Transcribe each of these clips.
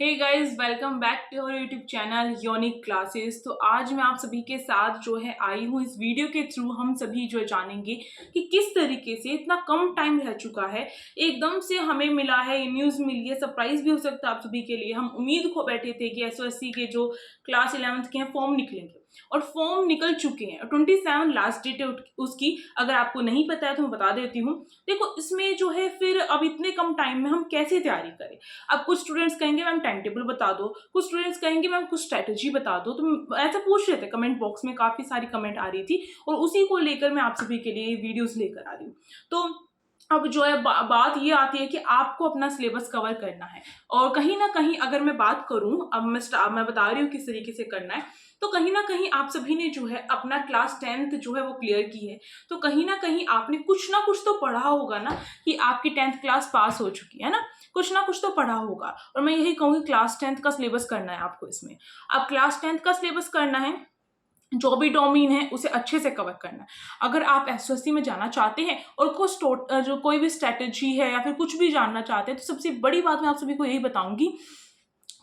Hey guys, welcome back to our YouTube channel unique classes. तो आज मैं आप सभी के साथ जो है आई हूँ इस वीडियो के थ्रू। हम सभी जो जानेंगे कि किस तरीके से इतना कम टाइम रह चुका है, एकदम से हमें मिला है, ये न्यूज़ मिली है, सरप्राइज भी हो सकता है आप सभी के लिए। हम उम्मीद को बैठे थे कि एसओएससी के जो क्लास 11th के हैं फॉर्म निकलेंगे और फॉर्म निकल चुके हैं। 27 लास्ट डेट है उसकी। अगर आपको नहीं पता है तो मैं बता देती हूँ। देखो, इसमें जो है फिर अब इतने कम टाइम में हम कैसे तैयारी करें। अब कुछ स्टूडेंट्स कहेंगे मैम टाइम टेबल बता दो, कुछ स्टूडेंट्स कहेंगे मैम कुछ स्ट्रेटजी बता दो। तो ऐसा पूछ रहे थे कमेंट बॉक्स में, काफी सारी कमेंट आ रही थी और उसी को लेकर मैं आप सभी के लिए वीडियोस लेकर आ रही हूँ। तो अब जो है बात ये आती है कि आपको अपना सिलेबस कवर करना है और कहीं ना कहीं अगर मैं बात करूं, अब मैं बता रही हूँ किस तरीके से करना है। तो कहीं ना कहीं आप सभी ने जो है अपना क्लास 10th जो है वो क्लियर की है, तो कहीं ना कहीं आपने कुछ ना कुछ तो पढ़ा होगा ना कि आपकी 10th क्लास पास हो चुकी है ना। कुछ ना कुछ तो पढ़ा होगा और मैं यही कहूँगी क्लास 10th का सिलेबस करना है आपको इसमें। अब क्लास 10th का सिलेबस करना है, जो भी डोमेन है उसे अच्छे से कवर करना है। अगर आप एसओएससी में जाना चाहते हैं और जो कोई भी स्ट्रेटेजी है या फिर कुछ भी जानना चाहते हैं, तो सबसे बड़ी बात मैं आप सभी को यही बताऊंगी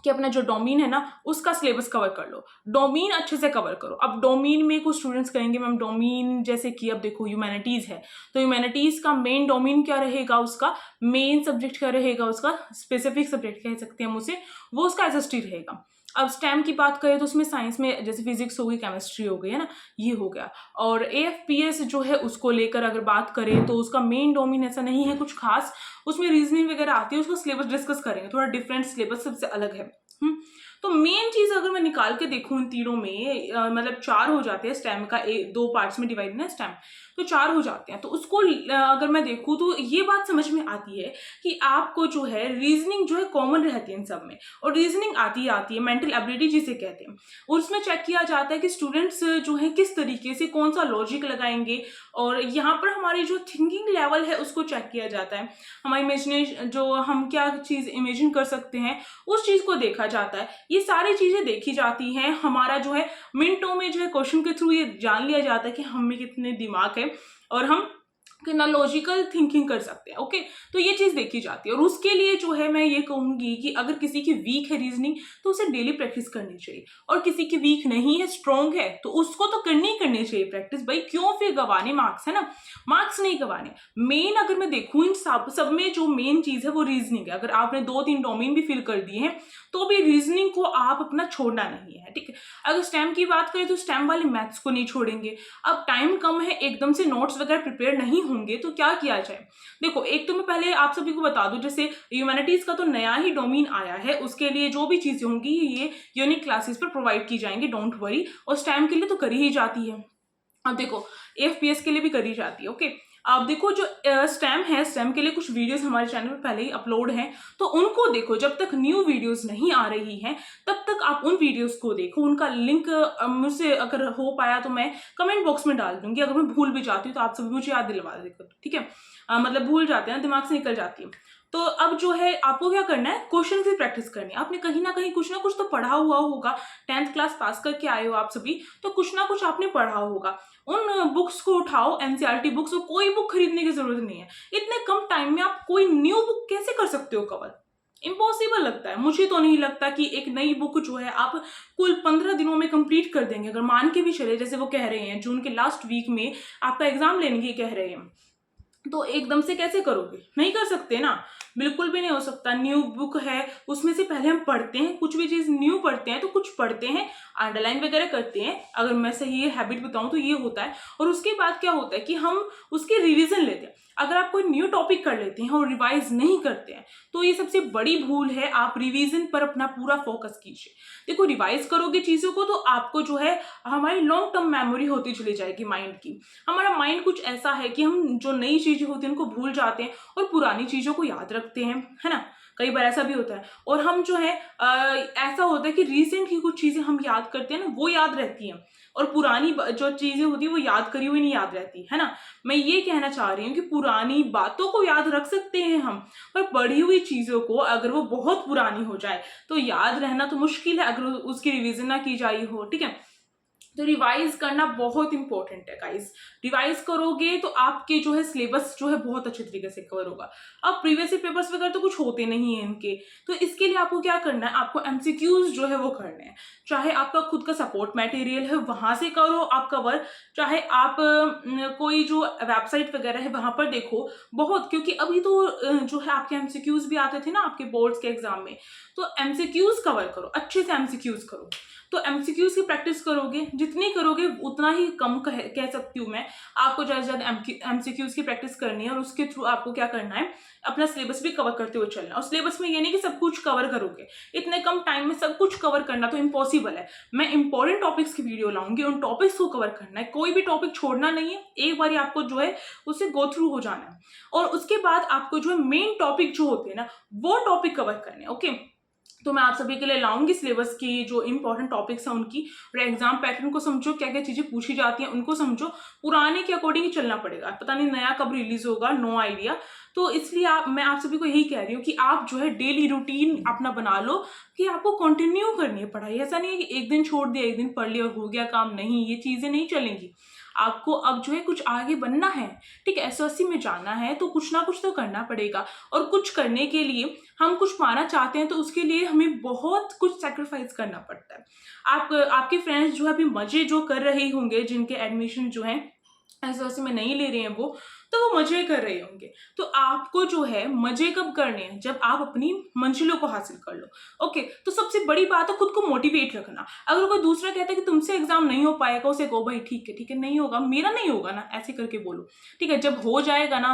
कि अपना जो डोमेन है ना उसका सिलेबस कवर कर लो। डोमेन अच्छे से कवर करो। अब डोमेन में कुछ स्टूडेंट्स कहेंगे मैम डोमेन जैसे कि अब देखो ह्यूमैनिटीज है, तो ह्यूमैनिटीज का मेन डोमेन क्या रहेगा, उसका मेन सब्जेक्ट क्या रहेगा, उसका स्पेसिफिक सब्जेक्ट कह सकते हैं हम उसे, वो उसका एसएसटी रहेगा। अब स्टेम की बात करें तो उसमें साइंस में जैसे फिजिक्स हो गई, केमिस्ट्री हो गई, है ना, ये हो गया। और एएफपीएस जो है उसको लेकर अगर बात करें तो उसका मेन डोमेन ऐसा नहीं है कुछ खास, उसमें रीजनिंग वगैरह आती है, उसका सिलेबस डिस्कस करेंगे, थोड़ा डिफरेंट सिलेबस सबसे अलग है। तो मेन चीज अगर मैं निकाल के देखूं इन तीनों में, मतलब 4 हो जाते हैं स्टेम का, 2 पार्ट्स में डिवाइड है स्टेम, तो 4 हो जाते हैं। तो उसको अगर मैं देखूं तो ये बात समझ में आती है कि आपको जो है रीजनिंग जो है कॉमन रहती है इन सब में, और रीजनिंग आती है मेंटल एबिलिटी जिसे कहते हैं। और उसमें चेक किया जाता है कि स्टूडेंट्स जो है किस तरीके से कौन सा लॉजिक लगाएंगे, और यहाँ पर हमारी जो थिंकिंग लेवल है उसको चेक किया जाता है। हमारी इमेजिनेशन, जो हम क्या चीज इमेजिन कर सकते हैं, उस चीज को देखा जाता है। ये सारी चीजें देखी जाती हैं। हमारा जो है मिनटों में जो है क्वेश्चन के थ्रू ये जान लिया जाता है कि हम में कितने दिमाग है और हम कितना लॉजिकल थिंकिंग कर सकते हैं। ओके, तो ये चीज देखी जाती है। और उसके लिए जो है मैं ये कहूंगी कि अगर किसी की वीक है रीजनिंग तो उसे डेली प्रैक्टिस करनी चाहिए, और किसी की वीक नहीं है, स्ट्रॉन्ग है, तो उसको तो करनी चाहिए प्रैक्टिस। भाई क्यों फिर गंवाने मार्क्स, है ना, मार्क्स नहीं गंवाने। मेन अगर मैं देखूं इन सब में जो मेन चीज है वो रीजनिंग है। अगर आपने 2-3 डोमेन भी फिल कर दिए हैं तो भी रीजनिंग को आप अपना छोड़ना नहीं है, ठीक है। अगर स्टेम की बात करें तो स्टेम वाले मैथ्स को नहीं छोड़ेंगे। अब टाइम कम है, एकदम से नोट्स वगैरह प्रिपेयर नहीं होंगे तो क्या किया जाए। देखो, एक तो मैं पहले आप सभी को बता दूं, जैसे ह्यूमैनिटीज का तो नया ही डोमेन आया है, उसके लिए जो भी चीजें होंगी ये यूनिक क्लासेस पर प्रोवाइड की जाएंगी, डोंट वरी। और स्टेम के लिए तो करी ही जाती है। अब देखो, एफपीएस के लिए भी करी जाती है। ओके, अब देखो जो स्टेम है, स्टेम के लिए कुछ वीडियोस हमारे चैनल पर पहले ही अपलोड हैं, तो उनको देखो। जब तक न्यू वीडियोस नहीं आ रही हैं तब तक आप उन वीडियोस को देखो। उनका लिंक मुझसे अगर हो पाया तो मैं कमेंट बॉक्स में डाल दूंगी। अगर मैं भूल भी जाती हूँ तो आप सभी मुझे याद दिलवा देगा, ठीक है। मतलब भूल जाते हैं, दिमाग से निकल जाती है। तो अब जो है आपको क्या करना है, क्वेश्चन की प्रैक्टिस करनी है। आपने कहीं ना कहीं कुछ ना कुछ तो पढ़ा हुआ होगा, 10th क्लास पास करके आए हो आप सभी, तो कुछ ना कुछ आपने पढ़ा होगा। उन बुक्स को उठाओ, एनसीईआरटी बुक्स, और कोई बुक खरीदने की जरूरत नहीं है। इतने कम टाइम में आप कोई न्यू बुक कैसे कर सकते हो कवर, इम्पॉसिबल लगता है। मुझे तो नहीं लगता कि एक नई बुक जो है आप कुल 15 दिनों में कंप्लीट कर देंगे। अगर मान के भी चले, जैसे वो कह रहे हैं जून के लास्ट वीक में आपका एग्जाम लेने की कह रहे हैं, तो एकदम से कैसे करोगे, नहीं कर सकते ना, बिल्कुल भी नहीं हो सकता। न्यू बुक है, उसमें से पहले हम पढ़ते हैं, कुछ भी चीज न्यू पढ़ते हैं तो कुछ पढ़ते हैं, अंडरलाइन वगैरह करते हैं, अगर मैं सही ये हैबिट बताऊं तो ये होता है। और उसके बाद क्या होता है कि हम उसकी रिवीजन लेते हैं। अगर आप कोई न्यू टॉपिक कर लेते हैं और रिवाइज नहीं करते हैं तो ये सबसे बड़ी भूल है। आप रिवीजन पर अपना पूरा फोकस कीजिए। देखो, रिवाइज करोगे चीजों को तो आपको जो है हमारी लॉन्ग टर्म मेमोरी होती चली जाएगी माइंड की। हमारा माइंड कुछ ऐसा है कि हम जो नई चीजें होती हैं उनको भूल जाते हैं और पुरानी चीजों को याद रखते हैं, है ना। कई बार ऐसा भी होता है। और हम जो है ऐसा होता है कि रिसेंट की कुछ चीजें हम याद करते हैं ना, वो याद रहती हैं, और पुरानी जो चीजें होती है वो याद करी हुई नहीं याद रहती, है ना। मैं ये कहना चाह रही हूँ कि पुरानी बातों को याद रख सकते हैं हम, पर पढ़ी हुई चीजों को अगर वो बहुत पुरानी हो जाए तो याद रहना तो मुश्किल है, अगर उसकी रिवीजन ना की जाई हो, ठीक है। तो रिवाइज करना बहुत इंपॉर्टेंट है गाइस। रिवाइज करोगे तो आपके जो है सिलेबस जो है बहुत अच्छे तरीके से कवर होगा। अब प्रीवियस पेपर्स वगैरह तो कुछ होते नहीं है इनके, तो इसके लिए आपको क्या करना है, आपको एमसीक्यूज जो है वो करने हैं। चाहे आपका खुद का सपोर्ट मटेरियल है वहां से करो आप कवर, चाहे आप कोई जो वेबसाइट वगैरह है वहां पर देखो बहुत, क्योंकि अभी तो जो है आपके एमसीक्यूज भी आते थे ना आपके बोर्ड्स के एग्जाम में, तो एमसीक्यूज कवर करो, अच्छे से एमसीक्यूज करो। तो एमसीक्यूज की प्रैक्टिस करोगे, जितनी करोगे उतना ही कम कह सकती हूँ मैं। आपको ज़्यादा से ज़्यादा एमसीक्यूज की प्रैक्टिस करनी है और उसके थ्रू आपको क्या करना है, अपना सिलेबस भी कवर करते हुए चलना है। और सिलेबस में ये नहीं कि सब कुछ कवर करोगे, इतने कम टाइम में सब कुछ कवर करना तो इम्पॉसिबल है। मैं इंपॉर्टेंट टॉपिक्स की वीडियो लाऊंगी, उन टॉपिक्स को कवर करना है, कोई भी टॉपिक छोड़ना नहीं है। एक बार आपको जो है उससे गो थ्रू हो जाना है और उसके बाद आपको जो है मेन टॉपिक जो होते हैं ना वो टॉपिक कवर करने हैं। ओके, तो मैं आप सभी के लिए लाऊंगी सिलेबस की जो इंपॉर्टेंट टॉपिक्स हैं उनकी, और एग्जाम पैटर्न को समझो, क्या क्या चीजें पूछी जाती हैं उनको समझो। पुराने के अकॉर्डिंग ही चलना पड़ेगा, पता नहीं नया कब रिलीज होगा, नो आइडिया। तो इसलिए मैं आप सभी को यही कह रही हूँ कि आप जो है डेली रूटीन अपना बना लो कि आपको कंटिन्यू करनी है पढ़ाई। ऐसा नहीं है कि एक दिन छोड़ दिया, एक दिन पढ़ लिया और हो गया काम, नहीं, ये चीजें नहीं चलेंगी। आपको अब जो है कुछ आगे बनना है, ठीक है, एसएससी में जाना है तो कुछ ना कुछ तो करना पड़ेगा। और कुछ करने के लिए, हम कुछ पाना चाहते हैं तो उसके लिए हमें बहुत कुछ सेक्रीफाइस करना पड़ता है। आपके फ्रेंड्स जो है अभी मजे जो कर रहे होंगे, जिनके एडमिशन जो है एसएससी में नहीं ले रहे हैं तो वो मजे कर रहे होंगे। तो आपको जो है मजे कब करने हैं, जब आप अपनी मंजिलों को हासिल कर लो। ओके, तो सबसे बड़ी बात है खुद को मोटिवेट रखना। अगर कोई दूसरा कहता है कि तुमसे एग्जाम नहीं हो पाएगा, उसे कहो भाई ठीक है नहीं होगा, मेरा नहीं होगा ना, ऐसे करके बोलो। ठीक है, जब हो जाएगा ना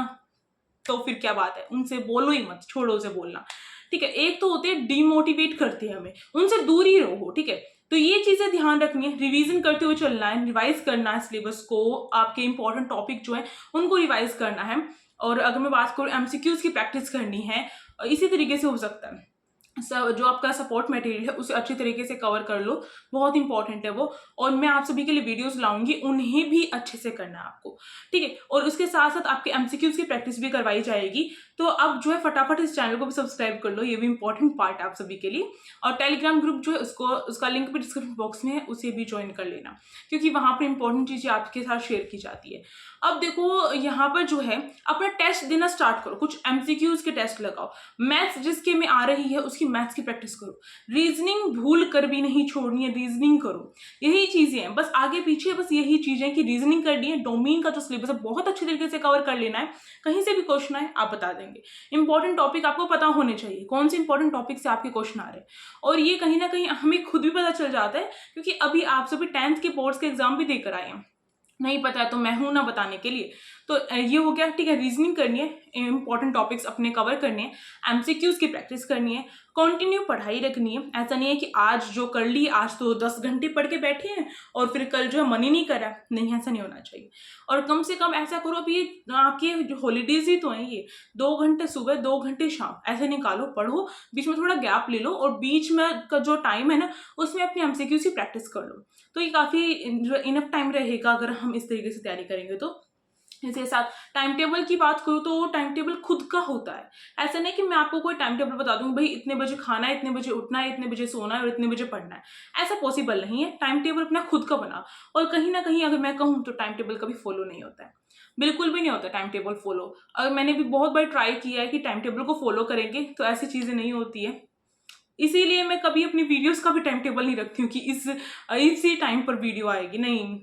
तो फिर क्या बात है, उनसे बोलो ही मत, छोड़ो उसे बोलना। ठीक है, एक तो होते हैं डिमोटिवेट करते हैं हमें, उनसे दूर ही रहो। ठीक है, तो ये चीजें ध्यान रखनी है, रिवीजन करते हुए चलना है, रिवाइज करना है सिलेबस को, आपके इंपॉर्टेंट टॉपिक जो है उनको रिवाइज करना है। और अगर मैं बात करूँ एमसीक्यूज की प्रैक्टिस करनी है, इसी तरीके से हो सकता है। जो आपका सपोर्ट मटेरियल है उसे अच्छी तरीके से कवर कर लो, बहुत इंपॉर्टेंट है वो। और मैं आप सभी के लिए वीडियोस लाऊंगी, उन्हें भी अच्छे से करना है आपको। ठीक है, और उसके साथ साथ आपके एमसीक्यूज की प्रैक्टिस भी करवाई जाएगी। तो अब जो है फटाफट इस चैनल को भी सब्सक्राइब कर लो, ये भी इंपॉर्टेंट पार्ट है आप सभी के लिए। और टेलीग्राम ग्रुप जो है उसका लिंक भी डिस्क्रिप्शन बॉक्स में है, उसे भी ज्वाइन कर लेना, क्योंकि वहां पर इंपॉर्टेंट चीजें आपके साथ शेयर की जाती है। अब देखो यहाँ पर जो है अपना टेस्ट देना स्टार्ट करो, कुछ एमसीक्यूज के टेस्ट लगाओ। मैथ्स जिसके में आ रही है उसकी मैथ्स की प्रैक्टिस करो। रीजनिंग भूल कर भी नहीं छोड़नी है, रीजनिंग करो। यही चीजें हैं, बस आगे पीछे बस यही चीजें कि रीजनिंग करनी है। डोमेन का जो सिलेबस है बहुत अच्छे तरीके से कवर कर लेना है, कहीं से भी क्वेश्चन आए आप बता देंगे। इंपॉर्टेंट टॉपिक आपको पता होने चाहिए, कौन से इंपॉर्टेंट टॉपिक से आपके क्वेश्चन आ रहे हैं। और ये कहीं ना कहीं हमें खुद भी पता चल जाता है, क्योंकि अभी आप सभी 10th के बोर्ड्स के एग्जाम भी देकर आए हैं। नहीं पता है तो मैं हूं ना बताने के लिए। तो ये हो गया। ठीक है, रीजनिंग करनी है, इंपॉर्टेंट टॉपिक्स अपने कवर करने हैं, एमसीक्यूज की प्रैक्टिस करनी है, कंटिन्यू पढ़ाई रखनी है। ऐसा नहीं है कि आज जो कर ली, आज तो 10 घंटे पढ़ के बैठे हैं और फिर कल जो है मन ही नहीं करा, नहीं, ऐसा नहीं होना चाहिए। और कम से कम ऐसा करो, अभी आपके जो हॉलीडेज ही तो हैं, ये 2 घंटे सुबह 2 घंटे शाम ऐसे निकालो, पढ़ो, बीच में थोड़ा गैप ले लो और बीच में का जो टाइम है ना उसमें अपनी एमसीक्यूज की प्रैक्टिस कर लो। तो ये काफी इनफ टाइम रहेगा अगर हम इस तरीके से तैयारी करेंगे तो। इसके साथ टाइम टेबल की बात करूँ तो टाइम टेबल खुद का होता है। ऐसा नहीं कि मैं आपको कोई टाइम टेबल बता दूंगी, भाई इतने बजे खाना है, इतने बजे उठना है, इतने बजे सोना है और इतने बजे पढ़ना है, ऐसा पॉसिबल नहीं है। टाइम टेबल अपना खुद का बना। और कहीं ना कहीं अगर मैं कहूँ तो टाइम टेबल कभी फॉलो नहीं होता है, बिल्कुल भी नहीं होता टाइम टेबल फॉलो। अगर मैंने भी बहुत बार ट्राई किया है कि टाइम टेबल को फॉलो करेंगे तो ऐसी चीजें नहीं होती है। इसीलिए मैं कभी अपनी वीडियोस का भी टाइम टेबल नहीं रखती हूँ कि इसी टाइम पर वीडियो आएगी, नहीं,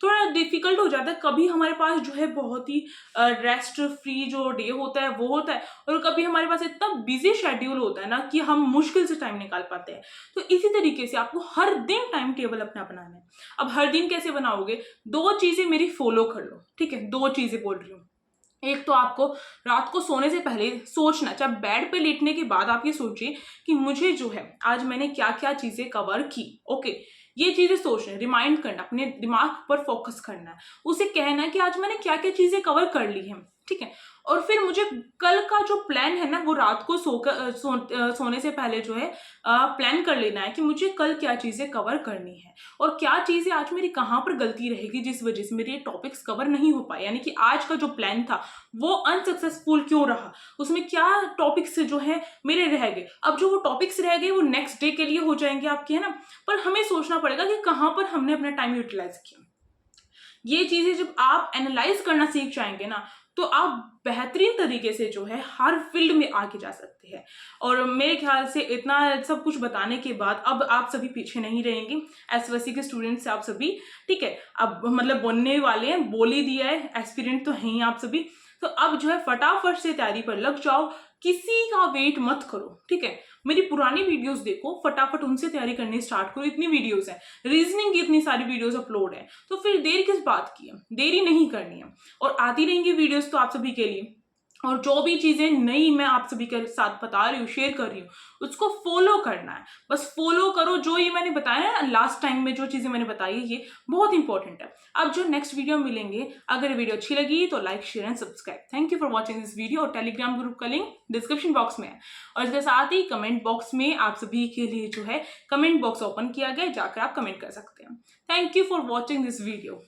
थोड़ा डिफिकल्ट हो जाता है। कभी हमारे पास जो है बहुत ही रेस्ट फ्री जो डे होता है वो होता है, और कभी हमारे पास इतना बिजी शेड्यूल होता है ना कि हम मुश्किल से टाइम निकाल पाते हैं। तो इसी तरीके से आपको हर दिन टाइम टेबल अपना बनाना है। अब हर दिन कैसे बनाओगे, 2 चीजें मेरी फॉलो कर लो। ठीक है, 2 चीजें बोल रही हूँ। एक तो आपको रात को सोने से पहले सोचना, चाहे बेड पे लेटने के बाद आप ये सोचिए कि मुझे जो है आज मैंने क्या क्या चीजें कवर की। ओके, ये चीजें सोचना, रिमाइंड करना, अपने दिमाग पर फोकस करना है, उसे कहना है कि आज मैंने क्या क्या चीजें कवर कर ली हैं। ठीक है। और फिर मुझे कल का जो प्लान है ना वो रात को सोने से पहले जो है प्लान कर लेना है कि मुझे कल क्या चीज़ें कवर करनी है और क्या चीज़ें आज मेरी कहाँ पर गलती रहेगी जिस वजह से मेरे टॉपिक्स कवर नहीं हो पाए, यानी कि आज का जो प्लान था वो अनसक्सेसफुल क्यों रहा, उसमें क्या टॉपिक्स जो है मेरे रह गए। अब जो वो टॉपिक्स रह गए वो नेक्स्ट डे के लिए हो जाएंगे आपके, है ना, पर हमें सोचना पड़ेगा कि कहाँ पर हमने अपना टाइम यूटिलाइज किया। ये चीजें जब आप एनालाइज करना सीख जाएंगे ना तो आप बेहतरीन तरीके से जो है हर फील्ड में आगे जा सकते हैं। और मेरे ख्याल से इतना सब कुछ बताने के बाद अब आप सभी पीछे नहीं रहेंगे। एसवाईसी के स्टूडेंट्स आप सभी, ठीक है, अब मतलब बनने वाले हैं, बोल ही दिया है, एस्पिरेंट तो हैं ही आप सभी। तो अब जो है फटाफट से तैयारी पर लग जाओ, किसी का वेट मत करो, ठीक है। मेरी पुरानी वीडियोस देखो, फटाफट उनसे तैयारी करनी स्टार्ट करो। इतनी वीडियोस हैं, रीजनिंग की इतनी सारी वीडियोस अपलोड है, तो फिर देर किस बात की है, देरी नहीं करनी है। और आती रहेंगी वीडियोस तो आप सभी के लिए, और जो भी चीजें नई मैं आप सभी के साथ बता रही हूँ, शेयर कर रही हूँ, उसको फॉलो करना है। बस फॉलो करो जो ये मैंने बताया ना लास्ट टाइम में, जो चीजें मैंने बताई है ये बहुत इंपॉर्टेंट है। अब जो नेक्स्ट वीडियो मिलेंगे, अगर वीडियो अच्छी लगी तो like share and subscribe. Thank you for watching this video. और टेलीग्राम ग्रुप का लिंक डिस्क्रिप्शन बॉक्स में है, और इसके साथ ही कमेंट बॉक्स में आप सभी के लिए जो है कमेंट बॉक्स ओपन किया गया, जाकर आप कमेंट कर सकते हैं। Thank you for watching this video.